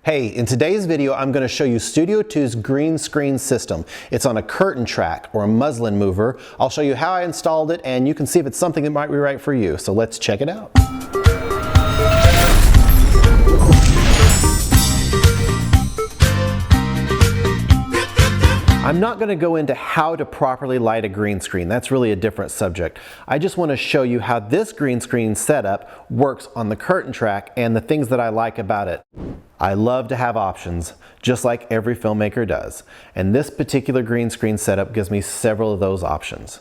Hey, in today's video, I'm going to show you Studio 2's green screen system. It's on a curtain track or a muslin mover. I'll show you how I installed it and you can see if it's something that might be right for you. So let's check it out. I'm not going to go into how to properly light a green screen. That's really a different subject. I just want to show you how this green screen setup works on the curtain track and the things that I like about it. I love to have options, just like every filmmaker does. And this particular green screen setup gives me several of those options.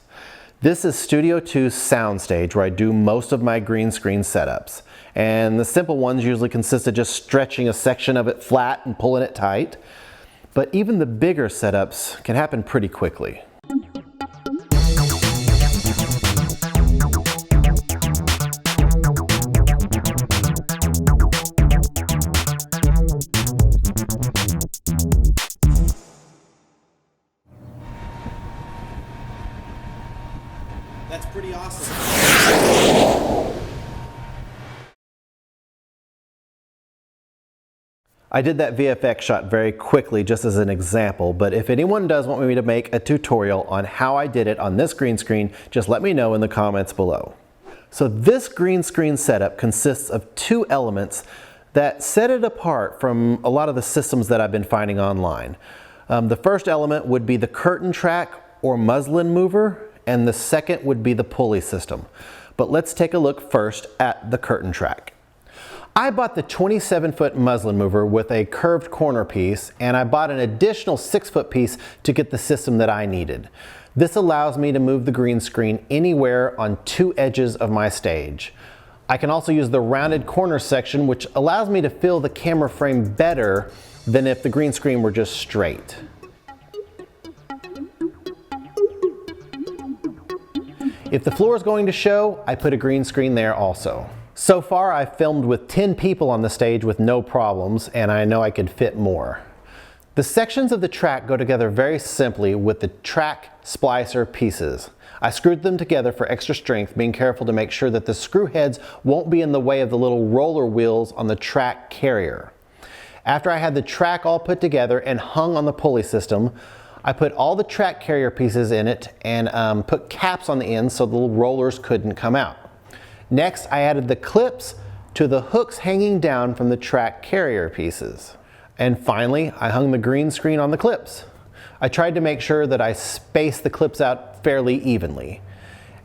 This is Studio 2's soundstage where I do most of my green screen setups. And the simple ones usually consist of just stretching a section of it flat and pulling it tight. But even the bigger setups can happen pretty quickly. That's pretty awesome. I did that VFX shot very quickly just as an example, but if anyone does want me to make a tutorial on how I did it on this green screen, just let me know in the comments below. So this green screen setup consists of two elements that set it apart from a lot of the systems that I've been finding online. The first element would be the curtain track or muslin mover, and the second would be the pulley system. But let's take a look first at the curtain track. I bought the 27-foot muslin mover with a curved corner piece, and I bought an additional 6-foot piece to get the system that I needed. This allows me to move the green screen anywhere on two edges of my stage. I can also use the rounded corner section, which allows me to fill the camera frame better than if the green screen were just straight. If the floor is going to show, I put a green screen there also. So far, I've filmed with 10 people on the stage with no problems, and I know I could fit more. The sections of the track go together very simply with the track splicer pieces. I screwed them together for extra strength, being careful to make sure that the screw heads won't be in the way of the little roller wheels on the track carrier. After I had the track all put together and hung on the pulley system, I put all the track carrier pieces in it and put caps on the ends so the little rollers couldn't come out. Next, I added the clips to the hooks hanging down from the track carrier pieces. And finally, I hung the green screen on the clips. I tried to make sure that I spaced the clips out fairly evenly.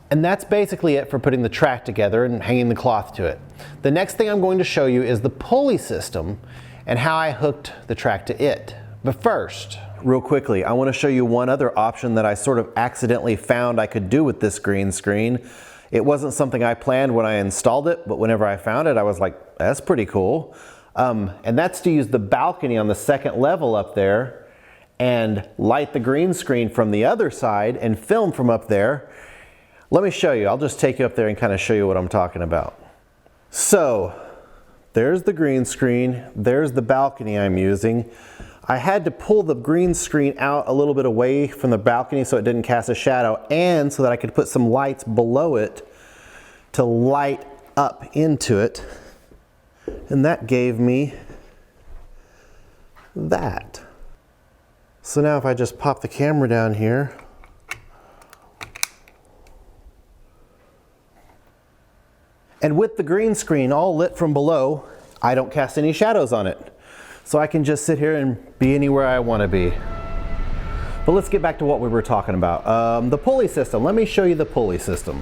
And that's basically it for putting the track together and hanging the cloth to it. The next thing I'm going to show you is the pulley system and how I hooked the track to it. But first, real quickly, I want to show you one other option that I sort of accidentally found I could do with this green screen. It wasn't something I planned when I installed it, but whenever I found it, I was like, that's pretty cool. And that's to use the balcony on the second level up there and light the green screen from the other side and film from up there. Let me show you. I'll just take you up there and kind of show you what I'm talking about. So there's the green screen. There's the balcony I'm using. I had to pull the green screen out a little bit away from the balcony so it didn't cast a shadow, and so that I could put some lights below it to light up into it. And that gave me that. So now if I just pop the camera down here, and with the green screen all lit from below, I don't cast any shadows on it. So I can just sit here and be anywhere I want to be. But let's get back to what we were talking about. The pulley system. Let me show you the pulley system.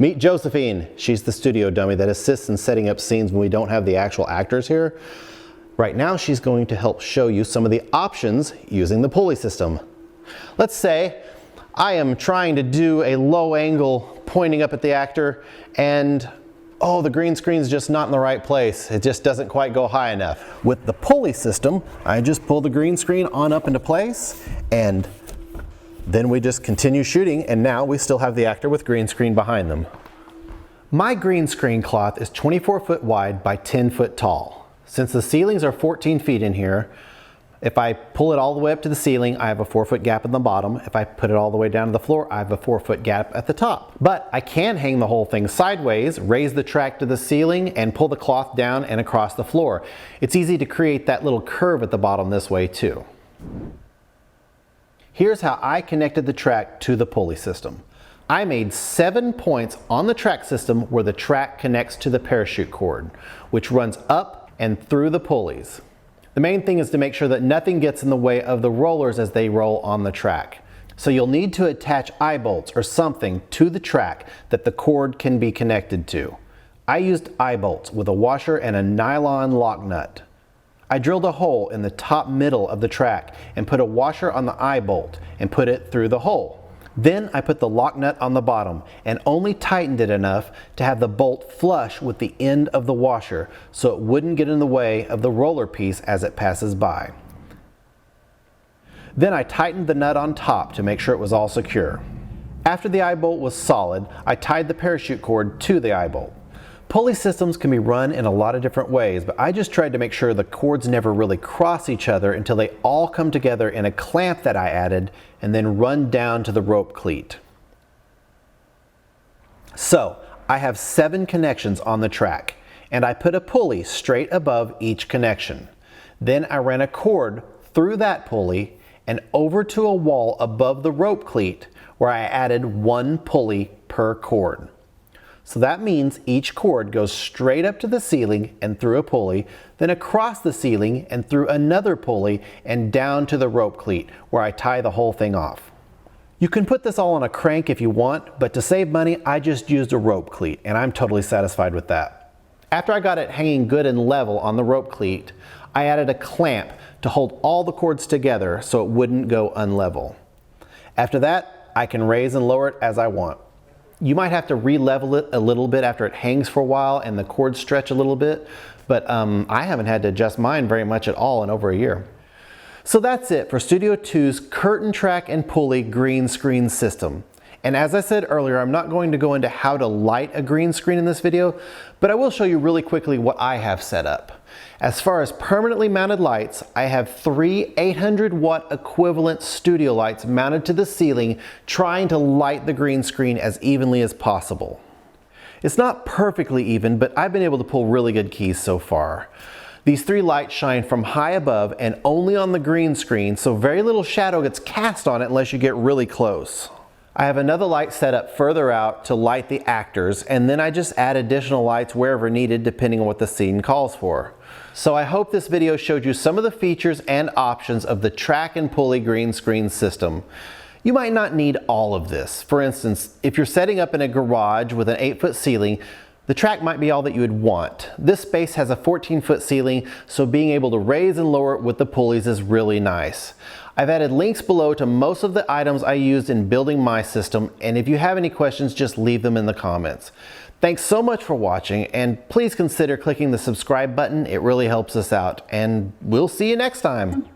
Meet Josephine. She's the studio dummy that assists in setting up scenes when we don't have the actual actors here. Right now she's going to help show you some of the options using the pulley system. Let's say I am trying to do a low angle pointing up at the actor and oh, the green screen's just not in the right place. It just doesn't quite go high enough. With the pulley system, I just pull the green screen on up into place, and then we just continue shooting, and now we still have the actor with green screen behind them. My green screen cloth is 24 foot wide by 10 foot tall. Since the ceilings are 14 feet in here, If I pull it all the way up to the ceiling, I have a 4-foot gap in the bottom. If I put it all the way down to the floor, I have a 4-foot gap at the top. But I can hang the whole thing sideways, raise the track to the ceiling, and pull the cloth down and across the floor. It's easy to create that little curve at the bottom this way too. Here's how I connected the track to the pulley system. I made 7 points on the track system where the track connects to the parachute cord, which runs up and through the pulleys. The main thing is to make sure that nothing gets in the way of the rollers as they roll on the track. So you'll need to attach eye bolts or something to the track that the cord can be connected to. I used eye bolts with a washer and a nylon lock nut. I drilled a hole in the top middle of the track and put a washer on the eye bolt and put it through the hole. Then I put the lock nut on the bottom and only tightened it enough to have the bolt flush with the end of the washer so it wouldn't get in the way of the roller piece as it passes by. Then I tightened the nut on top to make sure it was all secure. After the eye bolt was solid, I tied the parachute cord to the eye bolt. Pulley systems can be run in a lot of different ways, but I just tried to make sure the cords never really cross each other until they all come together in a clamp that I added and then run down to the rope cleat. So I have 7 connections on the track, and I put a pulley straight above each connection. Then I ran a cord through that pulley and over to a wall above the rope cleat where I added 1 pulley per cord. So that means each cord goes straight up to the ceiling and through a pulley, then across the ceiling and through another pulley and down to the rope cleat where I tie the whole thing off. You can put this all on a crank if you want, but to save money, I just used a rope cleat and I'm totally satisfied with that. After I got it hanging good and level on the rope cleat, I added a clamp to hold all the cords together so it wouldn't go unlevel. After that, I can raise and lower it as I want. You might have to re-level it a little bit after it hangs for a while and the cords stretch a little bit, but I haven't had to adjust mine very much at all in over a year. So that's it for Studio 2's curtain track and pulley green screen system. And as I said earlier, I'm not going to go into how to light a green screen in this video, but I will show you really quickly what I have set up. As far as permanently mounted lights, I have 3 800-watt equivalent studio lights mounted to the ceiling, trying to light the green screen as evenly as possible. It's not perfectly even, but I've been able to pull really good keys so far. These 3 lights shine from high above and only on the green screen, so very little shadow gets cast on it unless you get really close. I have another light set up further out to light the actors, and then I just add additional lights wherever needed depending on what the scene calls for. So I hope this video showed you some of the features and options of the track and pulley green screen system. You might not need all of this. For instance, if you're setting up in a garage with an 8-foot ceiling, the track might be all that you would want. This space has a 14-foot ceiling, so being able to raise and lower it with the pulleys is really nice. I've added links below to most of the items I used in building my system, and if you have any questions, just leave them in the comments. Thanks so much for watching, and please consider clicking the subscribe button. It really helps us out, and we'll see you next time.